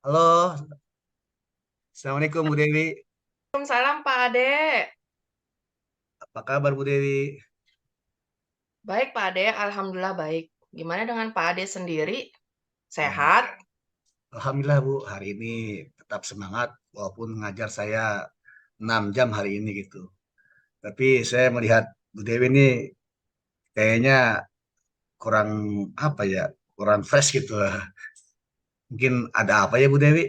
Halo, Assalamualaikum Bu Dewi. Waalaikumsalam Pak Ade. Apa kabar Bu Dewi? Baik Pak Ade, alhamdulillah baik. Gimana dengan Pak Ade sendiri? Ya, Sehat? Alhamdulillah Bu, hari ini tetap semangat walaupun ngajar saya 6 jam hari ini gitu. Tapi saya melihat Bu Dewi ini kayaknya kurang apa ya, kurang fresh gitu lah. Mungkin ada apa ya Bu Dewi?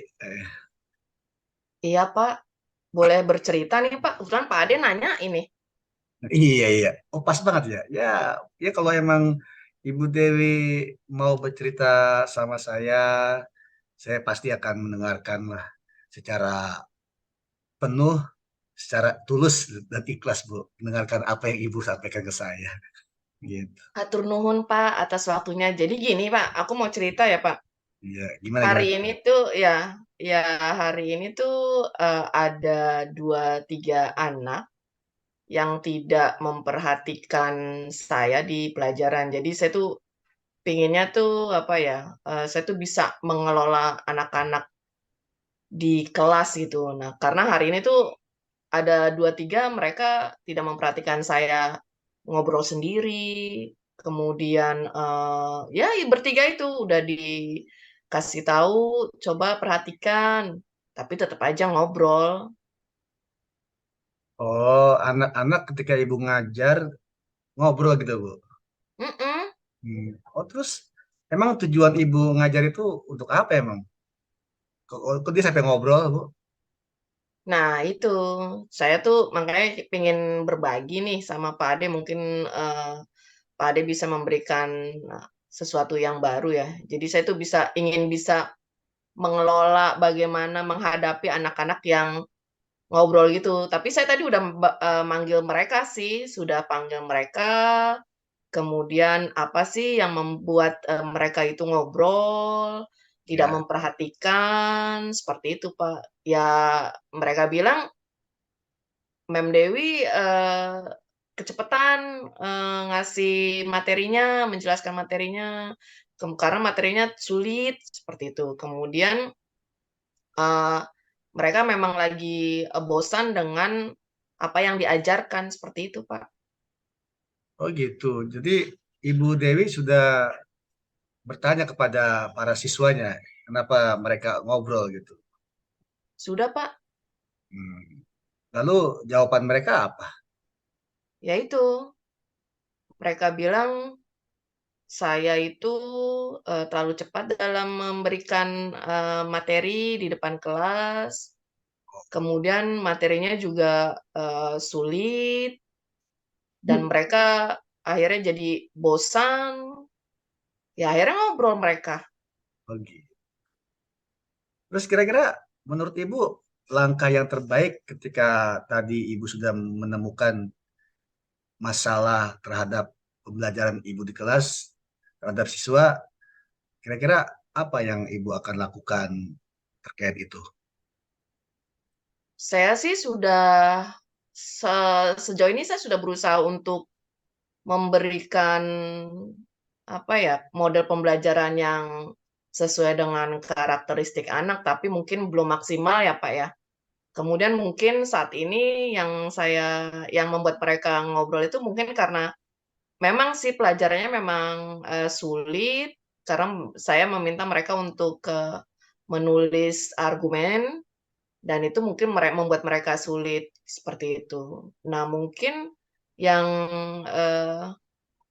Iya Pak, boleh bercerita nih Pak. Kebetulan Pak Ade nanya ini. Iya iya, oh pas banget ya. Ya kalau emang Ibu Dewi mau bercerita sama saya pasti akan mendengarkan lah secara penuh, secara tulus dan ikhlas Bu, mendengarkan apa yang Ibu sampaikan ke saya. Gitu. Hatur nuhun Pak atas waktunya. Jadi gini Pak, aku mau cerita ya Pak. Iya, gimana Hari gimana? ini tuh ya hari ini tuh ada 2, 3 anak yang tidak memperhatikan saya di pelajaran. Jadi saya tuh pinginnya tuh apa ya, saya tuh bisa mengelola anak-anak di kelas gitu. Nah, karena hari ini tuh ada 2, 3 mereka tidak memperhatikan saya ngobrol sendiri, kemudian, ya bertiga itu udah dikasih tahu, "Coba perhatikan," tapi tetap aja ngobrol. Oh, anak-anak ketika Ibu ngajar ngobrol gitu Bu. Mhm. Oh terus emang tujuan Ibu ngajar itu untuk apa emang? Kok dia sampai ngobrol Bu? Nah itu, saya tuh makanya pengen berbagi nih sama Pak Ade mungkin, Pak Ade bisa memberikan, sesuatu yang baru ya. Jadi saya tuh ingin bisa mengelola bagaimana menghadapi anak-anak yang ngobrol gitu. Tapi saya tadi udah manggil mereka sih, sudah panggil mereka, kemudian apa sih yang membuat, mereka itu ngobrol, tidak Ya. memperhatikan, seperti itu, Pak. Ya mereka bilang, "Mem Dewi, kecepatan, ngasih materinya, menjelaskan materinya, karena materinya sulit," seperti itu. Kemudian Eee, mereka memang lagi, bosan dengan apa yang diajarkan, seperti itu, Pak. Oh gitu. Jadi Ibu Dewi sudah bertanya kepada para siswanya, kenapa mereka ngobrol gitu. Sudah, Pak. Hmm. Lalu jawaban mereka apa? Ya itu, mereka bilang saya itu, terlalu cepat dalam memberikan, materi di depan kelas, kemudian materinya juga, sulit, dan mereka akhirnya jadi bosan, ya akhirnya ngobrol mereka. Oh, gitu. Terus kira-kira menurut Ibu langkah yang terbaik ketika tadi Ibu sudah menemukan masalah terhadap pembelajaran Ibu di kelas terhadap siswa, kira-kira apa yang Ibu akan lakukan terkait itu? Saya sih sudah sejauh ini saya sudah berusaha untuk memberikan apa ya, model pembelajaran yang sesuai dengan karakteristik anak, tapi mungkin belum maksimal ya Pak ya. Kemudian mungkin saat ini yang membuat mereka ngobrol itu mungkin karena memang sih pelajarannya memang sulit, karena saya meminta mereka untuk menulis argumen, dan itu mungkin membuat mereka sulit seperti itu. Nah, mungkin yang eh,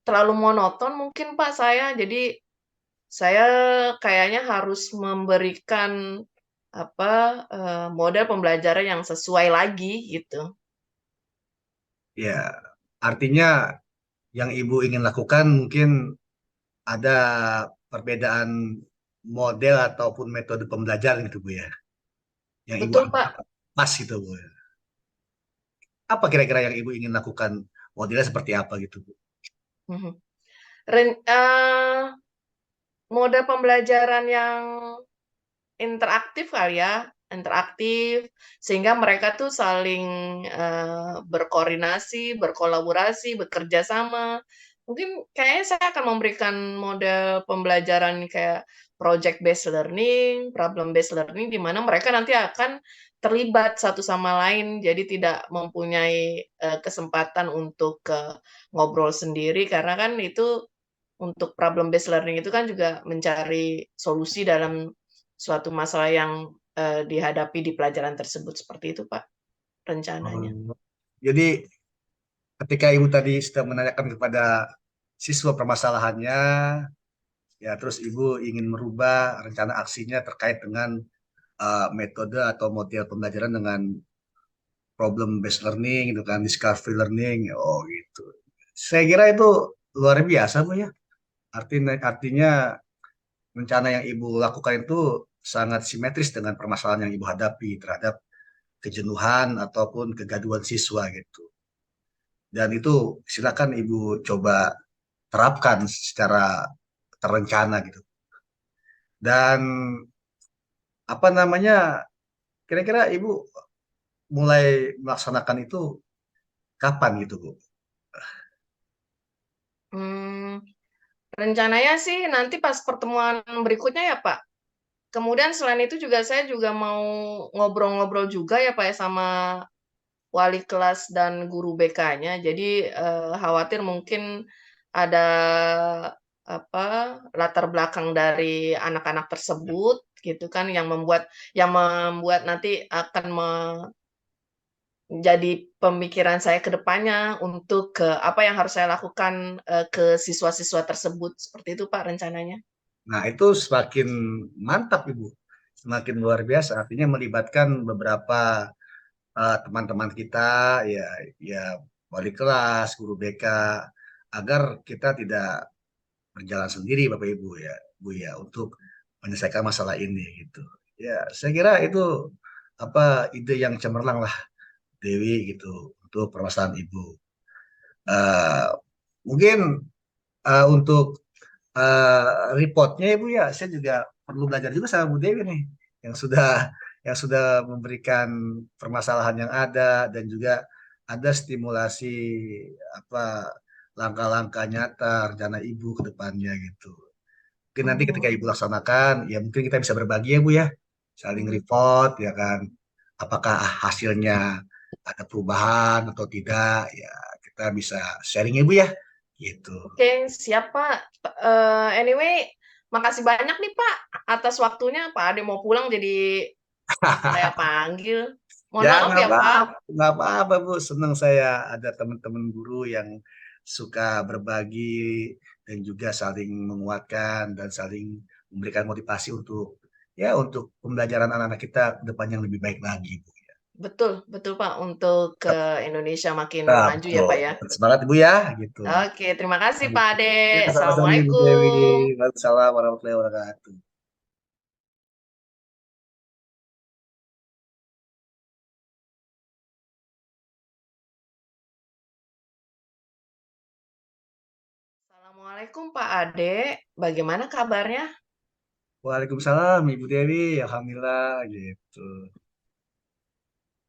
terlalu monoton mungkin Pak saya. Jadi saya kayaknya harus memberikan apa model pembelajaran yang sesuai lagi gitu. Ya, artinya yang ibu ingin lakukan mungkin ada perbedaan model ataupun metode pembelajaran gitu Bu ya, yang ibu Betul anggap Pak. pas gitu Bu. Apa kira-kira yang ibu ingin lakukan? Modelnya seperti apa gitu Bu? Mhm. Model pembelajaran yang interaktif kali ya, interaktif sehingga mereka tuh saling berkoordinasi, berkolaborasi, bekerja sama. Mungkin kayaknya saya akan memberikan model pembelajaran kayak project based learning, problem based learning di mana mereka nanti akan terlibat satu sama lain, jadi tidak mempunyai kesempatan untuk ngobrol sendiri karena kan itu untuk problem based learning itu kan juga mencari solusi dalam suatu masalah yang dihadapi di pelajaran tersebut. Seperti itu, Pak, rencananya. Oh, jadi ketika ibu tadi sudah menanyakan kepada siswa permasalahannya, ya terus ibu ingin merubah rencana aksinya terkait dengan metode atau model pembelajaran dengan problem based learning gitu kan, discovery learning. Oh gitu. Saya kira itu luar biasa Bu ya. Artinya rencana yang ibu lakukan itu sangat simetris dengan permasalahan yang ibu hadapi terhadap kejenuhan ataupun kegaduhan siswa gitu. Dan itu silakan ibu coba terapkan secara terencana gitu. Dan apa namanya, kira-kira ibu mulai melaksanakan itu kapan gitu Bu? Hmm, rencananya sih nanti pas pertemuan berikutnya ya, Pak. Kemudian selain itu juga saya juga mau ngobrol-ngobrol juga ya, Pak, ya, sama wali kelas dan guru BK-nya. Jadi khawatir mungkin ada apa latar belakang dari anak-anak tersebut gitu kan yang membuat nanti akan menjadi pemikiran saya ke depannya untuk apa yang harus saya lakukan ke siswa-siswa tersebut. Seperti itu Pak rencananya. Nah, itu semakin mantap Ibu. Semakin luar biasa. Artinya melibatkan beberapa teman-teman kita, ya, ya wali kelas, guru BK, agar kita tidak berjalan sendiri, Bapak Ibu ya, Bu ya, untuk menyelesaikan masalah ini gitu. Ya, saya kira itu apa ide yang cemerlang lah Dewi gitu untuk permasalahan Ibu. Eh, Mungkin untuk reportnya Ibu ya, saya juga perlu belajar juga sama Bu Dewi nih, yang sudah memberikan permasalahan yang ada dan juga ada stimulasi apa langkah-langkah nyata rencana Ibu ke depannya gitu. Mungkin nanti ketika Ibu Hmm. laksanakan, ya mungkin kita bisa berbagi ya Bu ya, saling report ya kan, apakah hasilnya ada perubahan atau tidak, ya kita bisa sharing ya Bu ya, gitu. Oke, siap Pak. Anyway, makasih banyak nih Pak atas waktunya. Pak Ade mau pulang jadi saya panggil. Mohon Ya maaf nggak ya Pak. apa-apa, nggak apa-apa Bu. Senang saya ada teman-teman guru yang suka berbagi dan juga saling menguatkan dan saling memberikan motivasi untuk ya untuk pembelajaran anak-anak kita ke depan yang lebih baik lagi Bu. Betul, betul Pak, untuk Tetap, Indonesia makin tetap, maju ya betul. Pak ya. Tetap semangat Ibu ya, gitu. Oke, terima kasih Pak Ade. Ya, sama-sama Ibu Dewi. Assalamualaikum. Waalaikumsalam warahmatullahi wabarakatuh. Assalamualaikum Pak Ade. Bagaimana kabarnya? Waalaikumsalam Ibu Dewi, alhamdulillah gitu.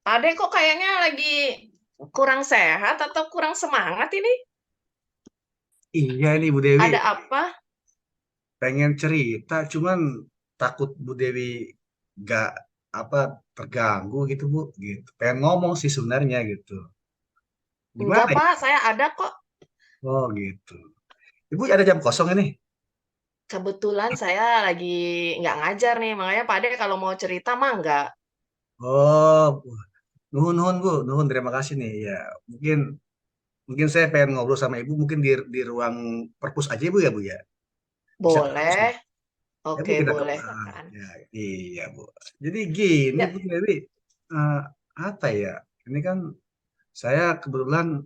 Pak Ade kok kayaknya lagi Kurang sehat atau kurang semangat ini? Iya ini Bu Dewi Ada apa? pengen cerita, cuman takut Bu Dewi gak apa terganggu gitu Bu, gitu. Pengen ngomong sih sebenarnya gitu. Enggak, Gimana ya? Pak, saya ada kok. Oh gitu. Ibu ada jam kosong ini? Kebetulan saya lagi nggak ngajar nih, makanya Pak Ade kalau mau cerita mah nggak. Oh, nuhun nuhun Bu, nuhun terima kasih nih. Ya mungkin mungkin saya pengen ngobrol sama Ibu mungkin di ruang perpus aja Bu ya Bu ya. Bisa perpus Bu. Boleh. Ya Bu Oke, kita ke boleh, ah, Kak. ya, iya Bu. Jadi gini Ya, Bu Dewi, eh, apa ya? Ini kan saya kebetulan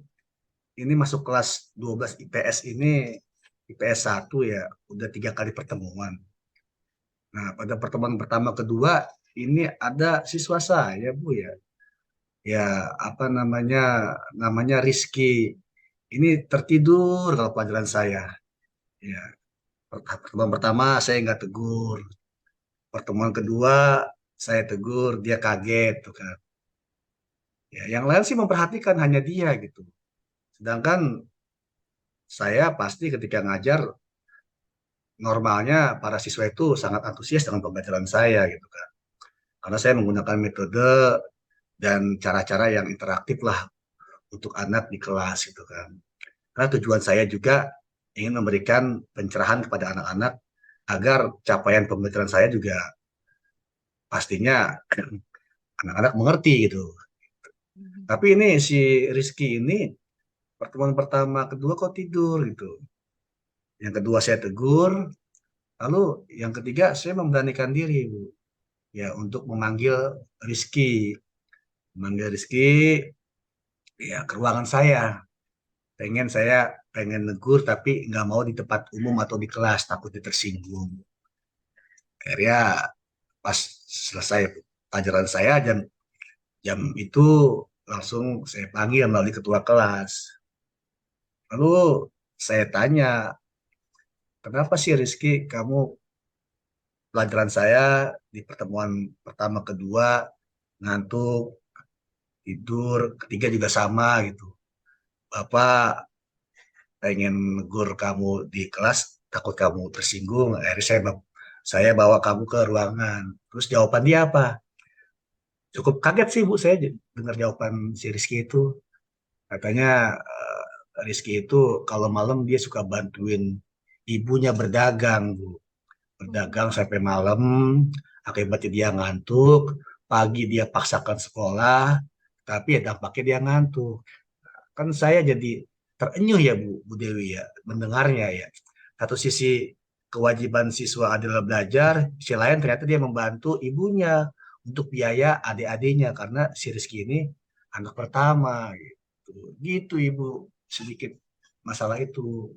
ini masuk kelas 12 IPS ini IPS 1 ya, udah 3 kali pertemuan. Nah, pada pertemuan pertama kedua ini ada siswa saya Bu ya. Ya, apa namanya? Namanya Rizky. Ini tertidur kalau pelajaran saya. Ya, pertemuan pertama saya nggak tegur. Pertemuan kedua saya tegur, dia kaget tuh kan. Ya, yang lain sih memperhatikan hanya dia gitu. Sedangkan saya pasti ketika ngajar normalnya para siswa itu sangat antusias dengan pembelajaran saya gitu kan. Karena saya menggunakan metode dan cara-cara yang interaktif lah untuk anak di kelas gitu kan. Karena tujuan saya juga ingin memberikan pencerahan kepada anak-anak agar capaian pembelajaran saya juga pastinya anak-anak mengerti gitu. Tapi ini si Rizky ini pertemuan pertama kedua kok tidur gitu. Yang kedua saya tegur, lalu yang ketiga saya memberanikan diri Bu ya untuk memanggil Rizky. Memanggil Rizky ya ke ruangan saya. Saya pengen negur tapi nggak mau di tempat umum atau di kelas takutnya tersinggung. Akhirnya pas selesai pelajaran saya jam jam itu langsung saya panggil melalui ketua kelas. Lalu saya tanya, kenapa sih Rizky kamu pelajaran saya di pertemuan pertama kedua ngantuk, tidur, ketiga juga sama gitu. Bapak pengen negur kamu di kelas, takut kamu tersinggung. Akhirnya saya bawa kamu ke ruangan. Terus jawaban dia apa? Cukup kaget sih Bu saya dengar jawaban si Rizky itu. Katanya Rizky itu kalau malam dia suka bantuin ibunya berdagang, Bu. Berdagang sampai malam, akibatnya dia ngantuk. Pagi dia paksakan sekolah, tapi ya dampaknya dia ngantuk. Kan saya jadi terenyuh ya Bu Dewi ya, mendengarnya ya. Satu sisi kewajiban siswa adalah belajar, sisi lain ternyata dia membantu ibunya untuk biaya adik-adiknya karena si Rizky ini anak pertama gitu. Gitu Ibu, sedikit masalah itu.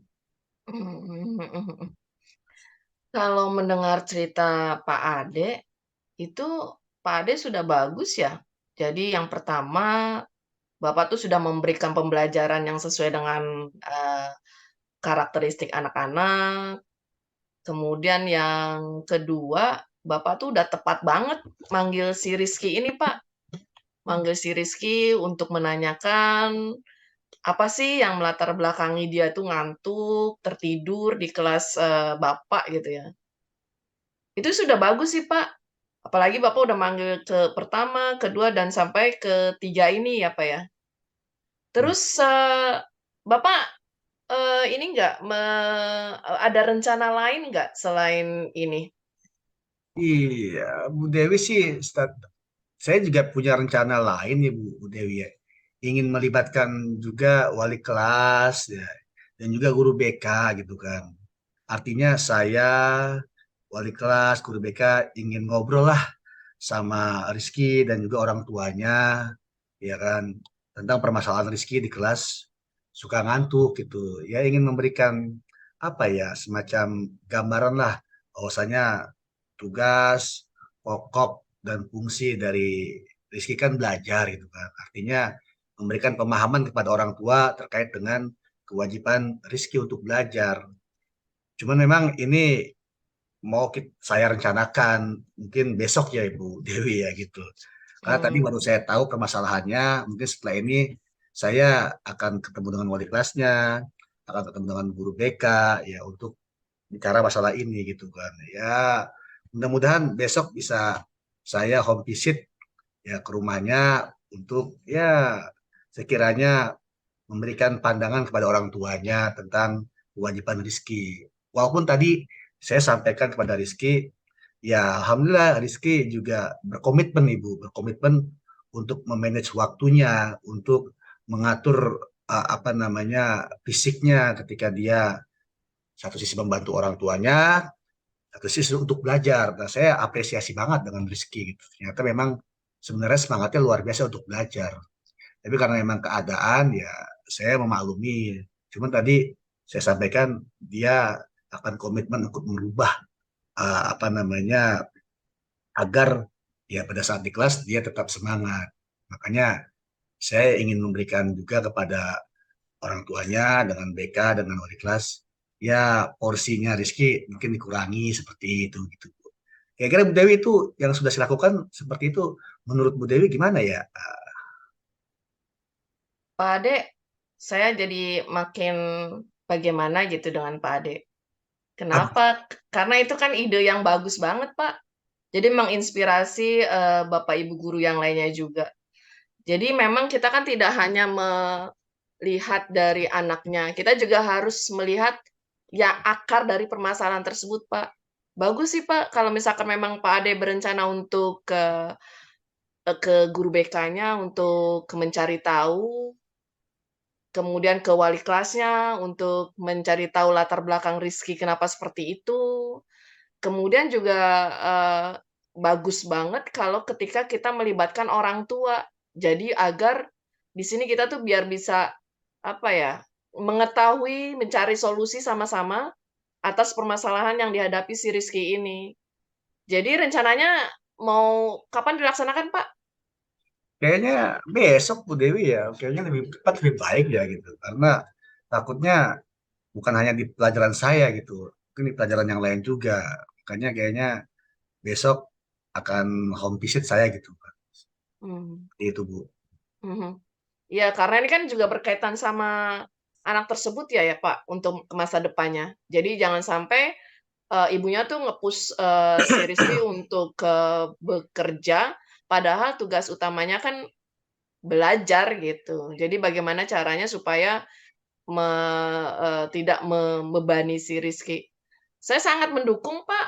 kalau mendengar cerita Pak Ade, itu Pak Ade sudah bagus ya. Jadi yang pertama, Bapak tuh sudah memberikan pembelajaran yang sesuai dengan karakteristik anak-anak. Kemudian yang kedua, Bapak tuh udah tepat banget manggil si Rizky ini, Pak. Manggil si Rizky untuk menanyakan apa sih yang melatar belakangi dia tuh ngantuk, tertidur di kelas Bapak gitu ya. Itu sudah bagus sih, Pak. Apalagi Bapak udah manggil ke pertama, kedua, dan sampai ketiga ini ya, Pak ya. Terus Bapak ini nggak ada rencana lain nggak selain ini? Iya, Bu Dewi sih, saya juga punya rencana lain ya Bu Dewi ya. Ingin melibatkan juga wali kelas ya, dan juga guru BK gitu kan. Artinya saya, wali kelas, guru BK ingin ngobrol lah sama Rizky dan juga orang tuanya, ya kan, tentang permasalahan Rizky di kelas suka ngantuk gitu. Ya ingin memberikan apa ya, semacam gambaran lah bahwasanya tugas pokok dan fungsi dari Rizky kan belajar gitu kan. Artinya memberikan pemahaman kepada orang tua terkait dengan kewajiban Rizky untuk belajar. Cuman memang ini saya rencanakan mungkin besok ya Ibu Dewi ya gitu. Karena tadi baru Hmm. saya tahu permasalahannya, mungkin setelah ini saya akan ketemu dengan wali kelasnya, akan ketemu dengan guru BK ya untuk bicara masalah ini gitu kan. Ya, mudah-mudahan besok bisa saya home visit ya ke rumahnya untuk ya sekiranya memberikan pandangan kepada orang tuanya tentang kewajiban Rizky. Walaupun tadi saya sampaikan kepada Rizky, ya Alhamdulillah Rizky juga berkomitmen Ibu, berkomitmen untuk memanage waktunya, untuk mengatur apa namanya fisiknya ketika dia satu sisi membantu orang tuanya, satu sisi untuk belajar. Nah, saya apresiasi banget dengan Rizky gitu. Ternyata memang sebenarnya semangatnya luar biasa untuk belajar. Tapi karena memang keadaan ya saya memaklumi. Cuman tadi saya sampaikan dia akan komitmen untuk merubah apa namanya agar ya pada saat di kelas dia tetap semangat. Makanya saya ingin memberikan juga kepada orang tuanya dengan BK dengan wali kelas ya porsinya Rizky mungkin dikurangi seperti itu gitu. Kira-kira Bu Dewi itu yang sudah dilakukan seperti itu menurut Bu Dewi gimana ya? Pak Ade, saya jadi makin bagaimana gitu dengan Pak Ade. Ah, Kenapa? Karena itu kan ide yang bagus banget, Pak. Jadi menginspirasi Bapak Ibu guru yang lainnya juga. Jadi memang kita kan tidak hanya melihat dari anaknya, kita juga harus melihat ya akar dari permasalahan tersebut, Pak. Bagus sih, Pak, kalau misalkan memang Pak Ade berencana untuk ke guru BK-nya untuk mencari tahu, kemudian ke wali kelasnya untuk mencari tahu latar belakang Rizky kenapa seperti itu. Kemudian juga, bagus banget kalau ketika kita melibatkan orang tua. Jadi agar di sini kita tuh biar bisa, apa ya, mengetahui, mencari solusi sama-sama atas permasalahan yang dihadapi si Rizky ini. Jadi rencananya mau kapan dilaksanakan, Pak? kayaknya besok Bu Dewi ya, kayaknya lebih cepat lebih baik ya gitu. Karena takutnya bukan hanya di pelajaran saya gitu, mungkin di pelajaran yang lain juga. Makanya kayaknya besok akan home visit saya gitu, Pak. Mmm, Itu Bu. mhm. Iya, karena ini kan juga berkaitan sama anak tersebut ya Pak, untuk ke masa depannya. Jadi jangan sampai, ibunya tuh nge-push, si Rizky untuk, bekerja, padahal tugas utamanya kan belajar gitu. Jadi bagaimana caranya supaya tidak membebani si Rizky. Saya sangat mendukung, Pak.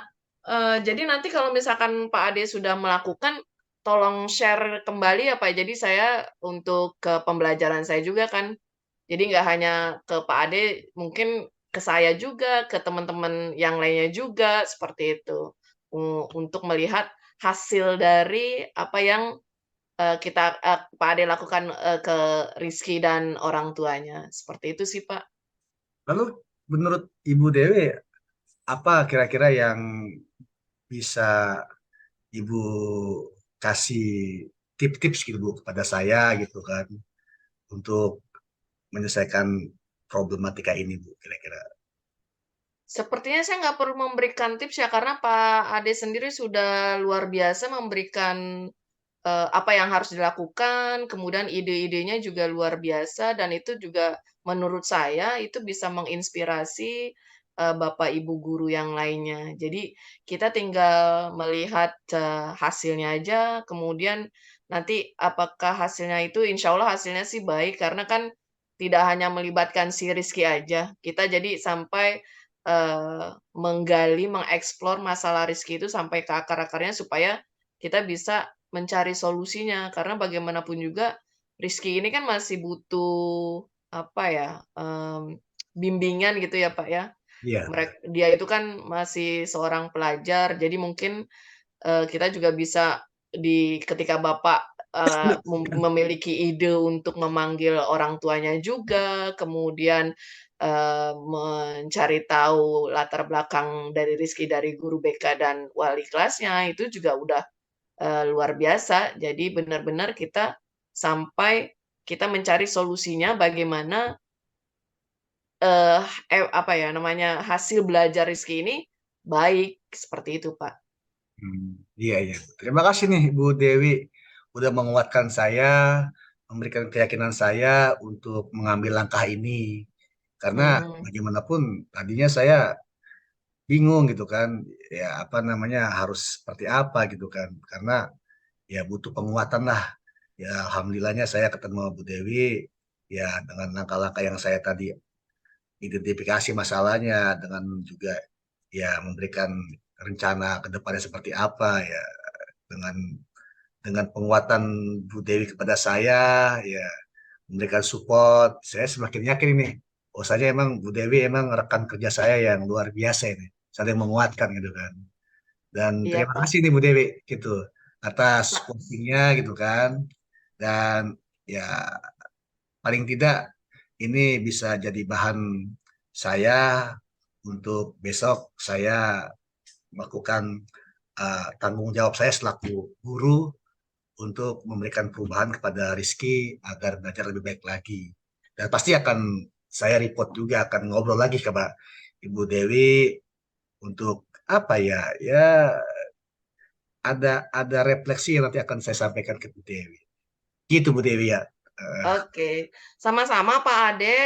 Jadi nanti kalau misalkan Pak Ade sudah melakukan, tolong share kembali ya, Pak. Jadi saya untuk ke pembelajaran saya juga kan. Jadi nggak hanya ke Pak Ade, mungkin ke saya juga, ke teman-teman yang lainnya juga, seperti itu. Untuk melihat hasil dari apa yang, Pak Ade lakukan, ke Rizky dan orang tuanya. Seperti itu sih, Pak. Lalu menurut Ibu Dewi apa kira-kira yang bisa Ibu kasih tips-tips gitu Bu kepada saya gitu kan untuk menyelesaikan problematika ini Bu kira-kira. Sepertinya saya nggak perlu memberikan tips ya, karena Pak Ade sendiri sudah luar biasa memberikan, apa yang harus dilakukan, kemudian ide-idenya juga luar biasa dan itu juga menurut saya itu bisa menginspirasi, bapak ibu guru yang lainnya. Jadi kita tinggal melihat, hasilnya aja, kemudian nanti apakah hasilnya itu insya Allah hasilnya sih baik, karena kan tidak hanya melibatkan si Rizky aja, kita jadi sampai, menggali, mengeksplor masalah Rizky itu sampai ke akar-akarnya supaya kita bisa mencari solusinya, karena bagaimanapun juga Rizky ini kan masih butuh, apa ya, bimbingan gitu ya, Pak, ya. Iya. Dia itu kan masih seorang pelajar, jadi mungkin, kita juga bisa ketika Bapak, memiliki ide untuk memanggil orang tuanya juga, kemudian, mencari tahu latar belakang dari Rizky dari guru BK dan wali kelasnya, itu juga udah luar biasa. Jadi benar-benar kita sampai kita mencari solusinya bagaimana, eee, apa ya namanya, hasil belajar Rizky ini baik, seperti itu, Pak. Iya, iya. Terima kasih nih Bu Dewi udah menguatkan saya, memberikan keyakinan saya untuk mengambil langkah ini. Karena Hmm, bagaimanapun tadinya saya bingung gitu kan, ya apa namanya harus seperti apa gitu kan. Karena ya butuh penguatan lah. Ya alhamdulillahnya saya ketemu Bu Dewi ya dengan langkah-langkah yang saya tadi identifikasi masalahnya dengan juga ya memberikan rencana ke depannya seperti apa ya dengan penguatan Bu Dewi kepada saya ya memberikan support saya semakin yakin ini bahwasanya emang Bu Dewi emang rekan kerja saya yang luar biasa ini saling menguatkan gitu kan dan iya terima Pak. kasih nih Bu Dewi gitu atas Nah, coachingnya gitu kan dan ya paling tidak ini bisa jadi bahan saya untuk besok saya melakukan tanggung jawab saya selaku guru untuk memberikan perubahan kepada Rizky agar belajar lebih baik lagi. Dan pasti akan saya report juga, akan ngobrol lagi ke Ibu Dewi untuk apa ya, ya ada refleksi yang nanti akan saya sampaikan ke Bu Dewi. Gitu Bu Dewi ya. Eh, oke, sama-sama Pak Ade.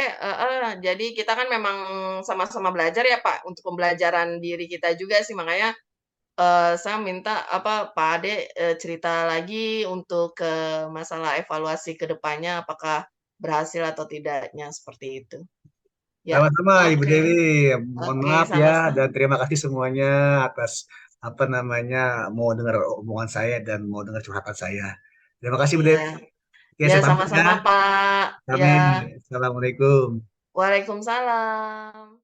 Jadi kita kan memang sama-sama belajar ya Pak untuk pembelajaran diri kita juga sih makanya saya minta apa Pak Ade cerita lagi untuk masalah evaluasi ke depannya apakah berhasil atau tidaknya seperti itu. Ya, Sama-sama Ibu oke, Dewi. Mohon oke, maaf ya sama-sama. dan terima kasih semuanya atas apa namanya mau dengar omongan saya dan mau dengar curhatan saya. Terima kasih Bu Iya, Dewi. Oke, ya saya pamit ya. sama-sama Pak. Ya, Amin. Assalamualaikum. Waalaikumsalam.